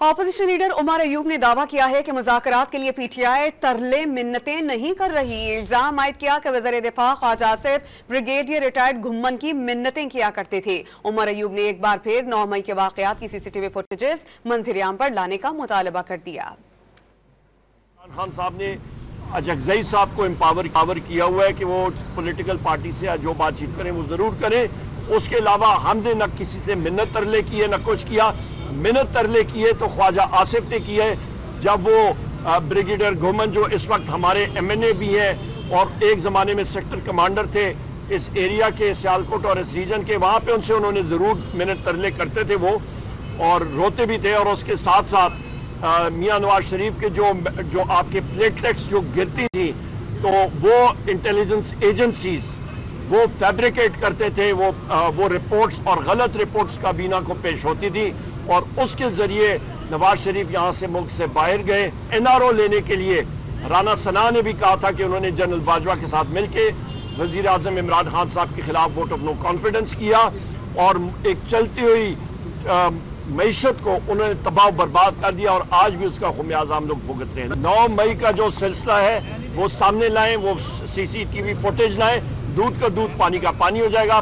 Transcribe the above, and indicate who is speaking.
Speaker 1: Opposition leader Umar Ayub ने दावा किया है कि मुज़ाकरात के लिए पीटीआई तरले मिन्नतें नहीं कर रही। इल्जाम आयद किया कि वज़ीर दिफा ख्वाजा आसिफ ब्रिगेडियर रिटायर्ड घुम्मन की मिन्नतें किया करते थे। उमर अयूब ने एक बार फिर 9 मई के वाक़यात की सीसीटीवी फुटेजेस मंज़िल-ए-आम पर लाने का मुतालबा कर दिया।
Speaker 2: खान साहब ने अजगज़ई साहब को एम्पावर किया हुआ है कि वो पॉलिटिकल पार्टी से जो बातचीत करें वो जरूर करें। उसके अलावा हमने न किसी से मिन्नत तरले की है न कुछ किया। मिन्नत तरले किए तो ख्वाजा आसिफ ने किए जब वो ब्रिगेडियर घुम्मन जो इस वक्त हमारे एमएनए भी हैं और एक ज़माने में सेक्टर कमांडर थे इस एरिया के, सियालकोट और इस रीजन के, वहाँ पे उनसे उन्होंने ज़रूर मिन्नत तरले करते थे वो और रोते भी थे। और उसके साथ साथ मियां नवाज शरीफ के जो आपके प्लेटलेट्स जो गिरती थी तो वो इंटेलिजेंस एजेंसीज वो फैब्रिकेट करते थे, वो रिपोर्ट्स और गलत रिपोर्ट्स काबीना को पेश होती थी और उसके जरिए नवाज शरीफ यहाँ से मुल्क से बाहर गए। एनआरओ लेने के लिए राना सना ने भी कहा था कि उन्होंने जनरल बाजवा के साथ मिलके वजीर आजम इमरान खान साहब के खिलाफ वोट ऑफ नो कॉन्फिडेंस किया और एक चलती हुई मईशत को उन्होंने तबाह बर्बाद कर दिया और आज भी उसका खुमियाजा हम लोग भुगत रहे हैं। 9 मई का जो सिलसिला है वो सामने लाएं, वो सीसीटीवी फुटेज लाएं, दूध का दूध पानी का पानी हो जाएगा।